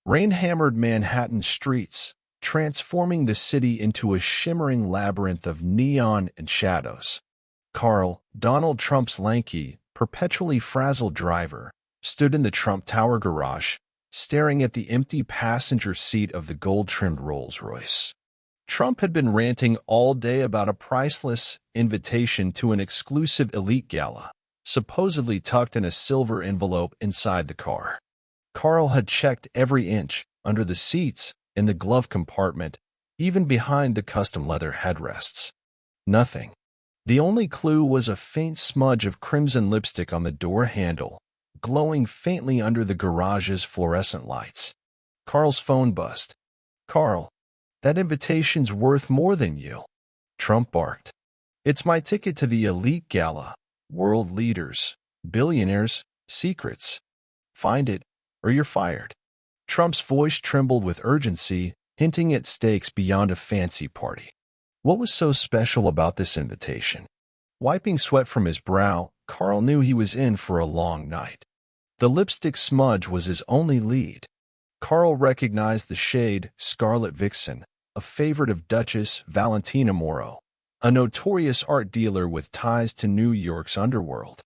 Rain hammered Manhattan streets, transforming the city into a shimmering labyrinth of neon and shadows. Carl, Donald Trump's lanky, perpetually frazzled driver, stood in the Trump Tower garage, staring at the empty passenger seat of the gold-trimmed Rolls-Royce. Trump had been ranting all day about a priceless invitation to an exclusive elite gala, supposedly tucked in a silver envelope inside the car. Carl had checked every inch, under the seats, in the glove compartment, even behind the custom leather headrests. Nothing. The only clue was a faint smudge of crimson lipstick on the door handle, glowing faintly under the garage's fluorescent lights. Carl's phone buzzed. "Carl, that invitation's worth more than you," Trump barked. "It's my ticket to the elite gala. World leaders, billionaires, secrets. Find it, or you're fired." Trump's voice trembled with urgency, hinting at stakes beyond a fancy party. What was so special about this invitation? Wiping sweat from his brow, Carl knew he was in for a long night. The lipstick smudge was his only lead. Carl recognized the shade Scarlet Vixen, a favorite of Duchess Valentina, a notorious art dealer with ties to New York's underworld.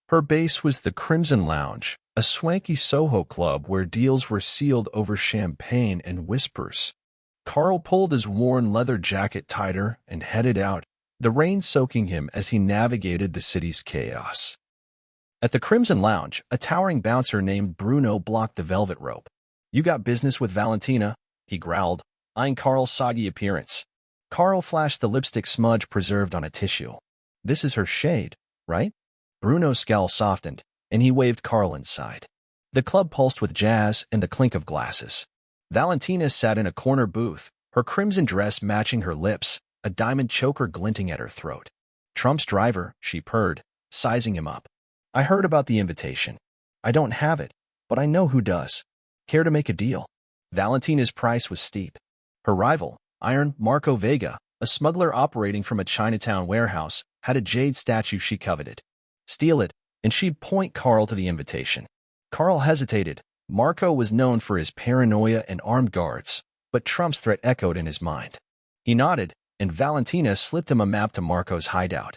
Her base was the Crimson Lounge, a swanky Soho club where deals were sealed over champagne and whispers. Carl pulled his worn leather jacket tighter and headed out, the rain soaking him as he navigated the city's chaos. At the Crimson Lounge, a towering bouncer named Bruno blocked the velvet rope. "You got business with Valentina?" he growled, eyeing Carl's soggy appearance. Carl flashed the lipstick smudge preserved on a tissue. "This is her shade, right?" Bruno's scowl softened, and he waved Carl inside. The club pulsed with jazz and the clink of glasses. Valentina sat in a corner booth, her crimson dress matching her lips, a diamond choker glinting at her throat. "Trump's driver," she purred, sizing him up. "I heard about the invitation. I don't have it, but I know who does. Care to make a deal?" Valentina's price was steep. Her rival, Iron Marco Vega, a smuggler operating from a Chinatown warehouse, had a jade statue she coveted. "Steal it, and she'd point Carl to the invitation." Carl hesitated. Marco was known for his paranoia and armed guards, but Trump's threat echoed in his mind. He nodded, and Valentina slipped him a map to Marco's hideout.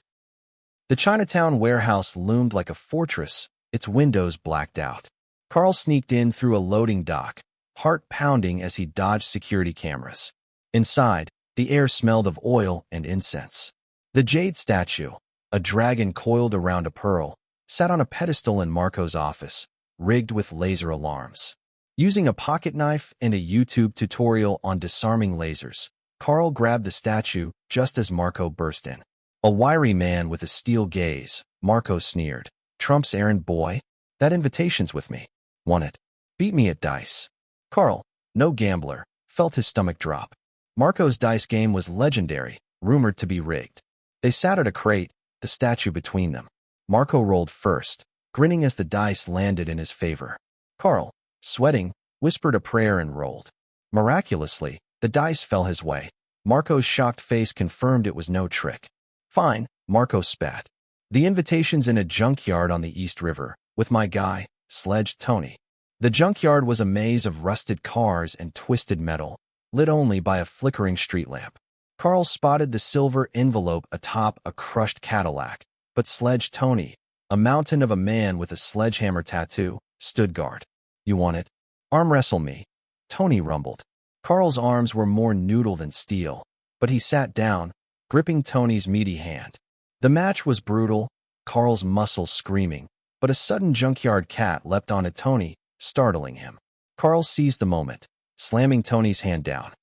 The Chinatown warehouse loomed like a fortress, its windows blacked out. Carl sneaked in through a loading dock, heart pounding as he dodged security cameras. Inside, the air smelled of oil and incense. The jade statue, a dragon coiled around a pearl, sat on a pedestal in Marco's office, rigged with laser alarms. Using a pocket knife and a YouTube tutorial on disarming lasers, Carl grabbed the statue just as Marco burst in. A wiry man with a steel gaze, Marco sneered. "Trump's errand boy? That invitation's with me. Want it? Beat me at dice." Carl, no gambler, felt his stomach drop. Marco's dice game was legendary, rumored to be rigged. They sat at a crate, the statue between them. Marco rolled first, grinning as the dice landed in his favor. Carl, sweating, whispered a prayer and rolled. Miraculously, the dice fell his way. Marco's shocked face confirmed it was no trick. "Fine," Marco spat. "The invitation's in a junkyard on the East River, with my guy, Sledge Tony." The junkyard was a maze of rusted cars and twisted metal, lit only by a flickering street lamp. Carl spotted the silver envelope atop a crushed Cadillac, but Sledge Tony, a mountain of a man with a sledgehammer tattoo, stood guard. "You want it? Arm wrestle me," Tony rumbled. Carl's arms were more noodle than steel, but he sat down, gripping Tony's meaty hand. The match was brutal, Carl's muscles screaming, but a sudden junkyard cat leapt onto Tony, startling him. Carl seized the moment, slamming Tony's hand down.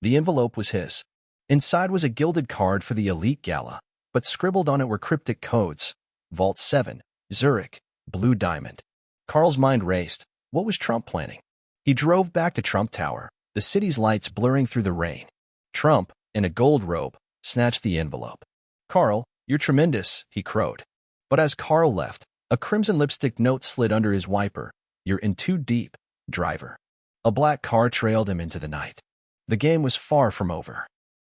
The envelope was his. Inside was a gilded card for the elite gala, but scribbled on it were cryptic codes. Vault 7, Zurich, Blue Diamond. Carl's mind raced. What was Trump planning? He drove back to Trump Tower, the city's lights blurring through the rain. Trump, in a gold robe, snatched the envelope. "Carl, you're tremendous," he crowed. But as Carl left, a crimson lipstick note slid under his wiper. "You're in too deep, driver." A black car trailed him into the night. The game was far from over.